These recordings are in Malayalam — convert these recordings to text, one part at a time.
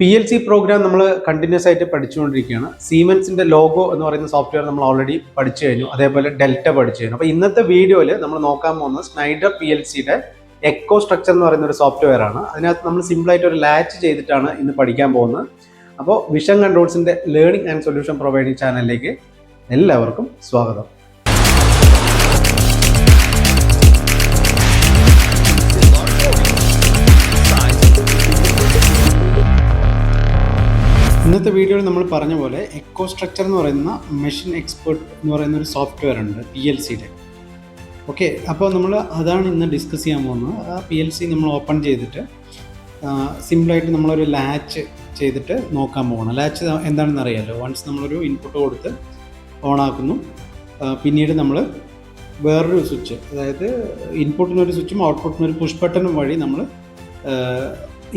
PLC പ്രോഗ്രാം നമ്മൾ കണ്ടിന്യൂസ് ആയിട്ട് പഠിച്ചുകൊണ്ടിരിക്കുകയാണ്. സീമെൻസിന്റെ ലോഗോ എന്ന് പറയുന്ന സോഫ്റ്റ്വെയർ നമ്മൾ ഓൾറെഡി പഠിച്ചു കഴിഞ്ഞു. അതേപോലെ ഡെൽറ്റ പഠിച്ചു കഴിഞ്ഞു. അപ്പോൾ ഇന്നത്തെ വീഡിയോയിൽ നമ്മൾ നോക്കാൻ പോകുന്നത് സ്നൈഡർ PLCയുടെ എക്കോ സ്ട്രക്ചർ എന്ന് പറയുന്ന ഒരു സോഫ്റ്റ്വെയർ ആണ്. അതിനകത്ത് നമ്മൾ സിമ്പിളായിട്ട് ഒരു ലാച്ച് ചെയ്തിട്ടാണ് ഇന്ന് പഠിക്കാൻ പോകുന്നത്. അപ്പോൾ വിഷൻ കൺട്രോൾസിന്റെ ലേണിംഗ് ആൻഡ് സൊല്യൂഷൻ പ്രൊവൈഡിംഗ് ചാനലിലേക്ക് എല്ലാവർക്കും സ്വാഗതം. ഇന്നത്തെ വീഡിയോയിൽ നമ്മൾ പറഞ്ഞ പോലെ എക്കോ സ്ട്രക്ചർ എന്ന് പറയുന്ന മെഷീൻ എക്സ്പെർട്ട് എന്ന് പറയുന്ന ഒരു സോഫ്റ്റ്വെയർ ഉണ്ട് PLCയുടെ. ഓക്കെ, അപ്പോൾ നമ്മൾ അതാണ് ഇന്ന് ഡിസ്കസ് ചെയ്യാൻ പോകുന്നത്. ആ PLC നമ്മൾ ഓപ്പൺ ചെയ്തിട്ട് സിമ്പിളായിട്ട് നമ്മളൊരു ലാച്ച് ചെയ്തിട്ട് നോക്കാൻ പോകണം. ലാച്ച് എന്താണെന്ന് അറിയാമല്ലോ. വൺസ് നമ്മളൊരു ഇൻപുട്ട് കൊടുത്ത് ഓണാക്കുന്നു, പിന്നീട് നമ്മൾ വേറൊരു സ്വിച്ച്, അതായത് ഇൻപുട്ടിനൊരു സ്വിച്ചും ഔട്ട്പുട്ടിനൊരു പുഷ് ബട്ടണും വഴി നമ്മൾ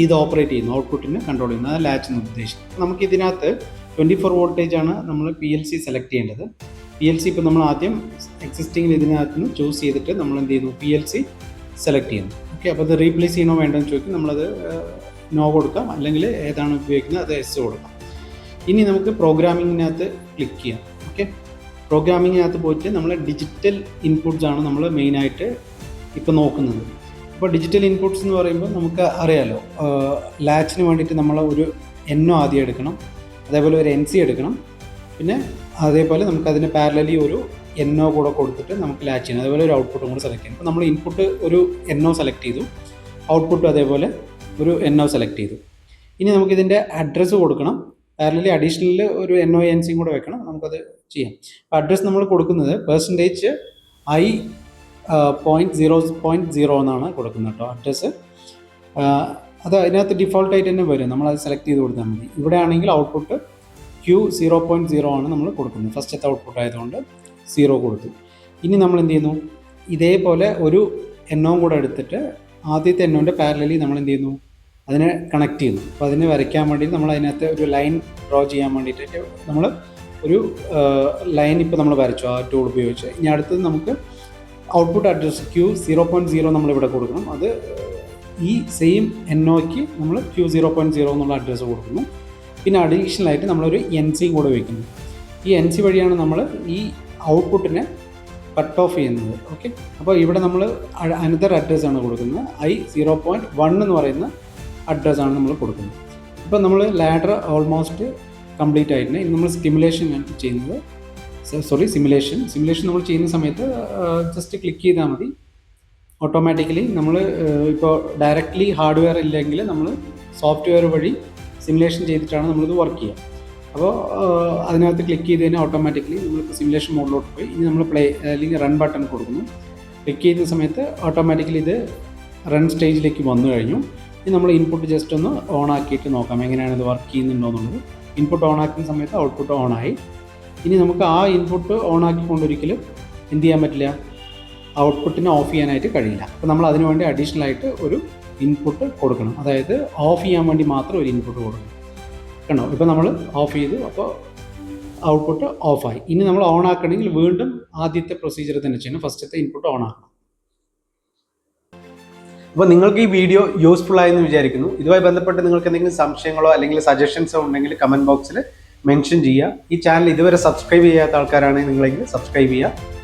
ഇത് ഓപ്പറേറ്റ് ചെയ്യുന്നു, ഔട്ട്പുട്ടിനെ കൺട്രോൾ ചെയ്യുന്നു. ആ ലാച്ച് എന്ന് ഉദ്ദേശിക്കുന്നത്. നമുക്ക് ഇതിനകത്ത് 24 വോൾട്ടേജ് ആണ് നമ്മൾ PLC സെലക്ട് ചെയ്യേണ്ടത്. PLC ഇപ്പോൾ നമ്മൾ ആദ്യം എക്സിസ്റ്റിംഗ് ഇതിനകത്ത് നിന്ന് ചൂസ് ചെയ്തിട്ട് നമ്മൾ എന്ത് ചെയ്യുന്നു, PLC സെലക്ട് ചെയ്യുന്നു. ഓക്കെ, അപ്പോൾ അത് റീപ്ലേസ് ചെയ്യണോ വേണ്ടെന്ന് ചോദിക്കും. നമ്മളത് നോ കൊടുക്കാം, അല്ലെങ്കിൽ ഏതാണ് ഉപയോഗിക്കുന്നത് അത് എസ് കൊടുക്കാം. ഇനി നമുക്ക് പ്രോഗ്രാമിങ്ങിനകത്ത് ക്ലിക്ക് ചെയ്യാം. ഓക്കെ, പ്രോഗ്രാമിങ്ങിനകത്ത് പോയിട്ട് നമ്മൾ ഡിജിറ്റൽ ഇൻപുട്സ് ആണ് നമ്മൾ മെയിനായിട്ട് ഇപ്പോൾ നോക്കുന്നത്. അപ്പോൾ ഡിജിറ്റൽ ഇൻപുട്സ് എന്ന് പറയുമ്പോൾ നമുക്ക് അറിയാമല്ലോ, ലാച്ചിന് വേണ്ടിയിട്ട് നമ്മൾ ഒരു NO ആദ്യം എടുക്കണം, അതേപോലെ ഒരു NC എടുക്കണം, പിന്നെ അതേപോലെ നമുക്ക് അതിന് പാരലലി ഒരു NO കൂടെ കൊടുത്തിട്ട് നമുക്ക് ലാച്ച് ചെയ്യണം, അതേപോലെ ഒരു ഔട്ട്പുട്ടും കൂടെ സെലക്ട് ചെയ്യണം. അപ്പോൾ നമ്മൾ ഇൻപുട്ട് ഒരു NO സെലക്ട് ചെയ്തു, ഔട്ട്പുട്ട് അതേപോലെ ഒരു NO സെലക്ട് ചെയ്തു. ഇനി നമുക്കിതിൻ്റെ അഡ്രസ്സ് കൊടുക്കണം, പാരലലി അഡീഷണൽ ഒരു NO NC കൂടെ വെക്കണം, നമുക്കത് ചെയ്യാം. അപ്പോൾ അഡ്രസ്സ് നമ്മൾ കൊടുക്കുന്നത് %i.0.0 എന്നാണ് കൊടുക്കുന്നത് കേട്ടോ അഡ്രസ്സ്. അത് അതിനകത്ത് ഡിഫോൾട്ടായിട്ട് തന്നെ വരും, നമ്മളത് സെലക്ട് ചെയ്ത് കൊടുത്താൽ മതി. ഇവിടെ ആണെങ്കിൽ ഔട്ട്പുട്ട് Q0.0 ആണ് നമ്മൾ കൊടുക്കുന്നത്. ഫസ്റ്റത്തെ ഔട്ട്പുട്ട് ആയതുകൊണ്ട് 0 കൊടുത്തു. ഇനി നമ്മൾ എന്ത് ചെയ്യുന്നു, ഇതേപോലെ ഒരു NO കൂടെ എടുത്തിട്ട് ആദ്യത്തെ NOൻ്റെ പാരലലി നമ്മൾ എന്ത് ചെയ്യുന്നു, അതിനെ കണക്ട് ചെയ്യുന്നു. അപ്പോൾ അതിനെ വരയ്ക്കാൻ വേണ്ടി നമ്മൾ അതിനകത്ത് ഒരു ലൈൻ ഡ്രോ ചെയ്യാൻ വേണ്ടിയിട്ട് നമ്മൾ ഒരു ലൈൻ ഇപ്പോൾ നമ്മൾ വരച്ചു ആ ടൂൾ ഉപയോഗിച്ച്. ഇനി അടുത്തത് നമുക്ക് ഔട്ട്പുട്ട് അഡ്രസ് Q0.0 നമ്മളിവിടെ കൊടുക്കണം. അത് ഈ സെയിം NOയ്ക്ക് നമ്മൾ Q0.0 എന്നുള്ള അഡ്രസ്സ് കൊടുക്കുന്നു. പിന്നെ അഡീഷണലായിട്ട് നമ്മളൊരു NC കൂടെ വയ്ക്കുന്നു. ഈ NC വഴിയാണ് നമ്മൾ ഈ ഔട്ട്പുട്ടിനെ കട്ട് ഓഫ് ചെയ്യുന്നത്. ഓക്കെ, അപ്പോൾ ഇവിടെ നമ്മൾ അനദർ അഡ്രസ്സാണ് കൊടുക്കുന്നത്. i0.1 എന്ന് പറയുന്ന അഡ്രസ്സാണ് നമ്മൾ കൊടുക്കുന്നത്. ഇപ്പോൾ നമ്മൾ ലാഡർ ഓൾമോസ്റ്റ് കംപ്ലീറ്റ് ആയിട്ടുണ്ട്. ഇനി നമ്മൾ സിമുലേഷൻ നമ്മൾ ചെയ്യുന്ന സമയത്ത് ജസ്റ്റ് ക്ലിക്ക് ചെയ്താൽ മതി. ഓട്ടോമാറ്റിക്കലി നമ്മൾ ഇപ്പോൾ ഡയറക്റ്റ്ലി ഹാർഡ്വെയർ ഇല്ലെങ്കിൽ നമ്മൾ സോഫ്റ്റ്വെയർ വഴി സിമുലേഷൻ ചെയ്തിട്ടാണ് നമ്മളിത് വർക്ക് ചെയ്യുക. അപ്പോൾ അതിനകത്ത് ക്ലിക്ക് ചെയ്ത് കഴിഞ്ഞാൽ ഓട്ടോമാറ്റിക്കലി നമ്മളിപ്പോൾ സിമുലേഷൻ മോഡിലോട്ട് പോയി. ഇനി നമ്മൾ പ്ലേ അല്ലെങ്കിൽ റൺ ബട്ടൺ കൊടുക്കുന്നു. ക്ലിക്ക് ചെയ്യുന്ന സമയത്ത് ഓട്ടോമാറ്റിക്കലി ഇത് റൺ സ്റ്റേജിലേക്ക് വന്നു കഴിഞ്ഞു. ഇനി നമ്മൾ ഇൻപുട്ട് ജസ്റ്റ് ഒന്ന് ഓൺ ആക്കിയിട്ട് നോക്കാം എങ്ങനെയാണ് ഇത് വർക്ക് ചെയ്യുന്നുണ്ടോ എന്നുള്ളത്. ഇൻപുട്ട് ഓൺ ആക്കുന്ന സമയത്ത് ഔട്ട്പുട്ട് ഓണായി. ഇനി നമുക്ക് ആ ഇൻപുട്ട് ഓൺ ആക്കിക്കൊണ്ടൊരിക്കലും എന്ത് ചെയ്യാൻ പറ്റില്ല, ഔട്ട്പുട്ടിനെ ഓഫ് ചെയ്യാനായിട്ട് കഴിയില്ല. അപ്പോൾ നമ്മൾ അതിനു വേണ്ടി അഡീഷണൽ ആയിട്ട് ഒരു ഇൻപുട്ട് കൊടുക്കണം, അതായത് ഓഫ് ചെയ്യാൻ വേണ്ടി മാത്രം ഒരു ഇൻപുട്ട് കൊടുക്കണം. കണ്ടോ, ഇപ്പോൾ നമ്മൾ ഓഫ് ചെയ്തു, അപ്പോൾ ഔട്ട്പുട്ട് ഓഫായി. ഇനി നമ്മൾ ഓൺ ആക്കണമെങ്കിൽ വീണ്ടും ആദ്യത്തെ പ്രൊസീജിയർ തന്നെ ചെയ്യണം, ഫസ്റ്റത്തെ ഇൻപുട്ട് ഓൺ ആക്കണം. അപ്പോൾ നിങ്ങൾക്ക് ഈ വീഡിയോ യൂസ്ഫുൾ ആയെന്ന് വിചാരിക്കുന്നു. ഇതുമായി ബന്ധപ്പെട്ട് നിങ്ങൾക്ക് എന്തെങ്കിലും സംശയങ്ങളോ അല്ലെങ്കിൽ സജഷൻസോ ഉണ്ടെങ്കിൽ കമൻറ്റ് ബോക്സിൽ മെൻഷൻ ചെയ്യുക. ഈ ചാനൽ ഇതുവരെ സബ്സ്ക്രൈബ് ചെയ്യാത്ത ആൾക്കാരാണെങ്കിൽ നിങ്ങളെങ്കിൽ സബ്സ്ക്രൈബ് ചെയ്യുക.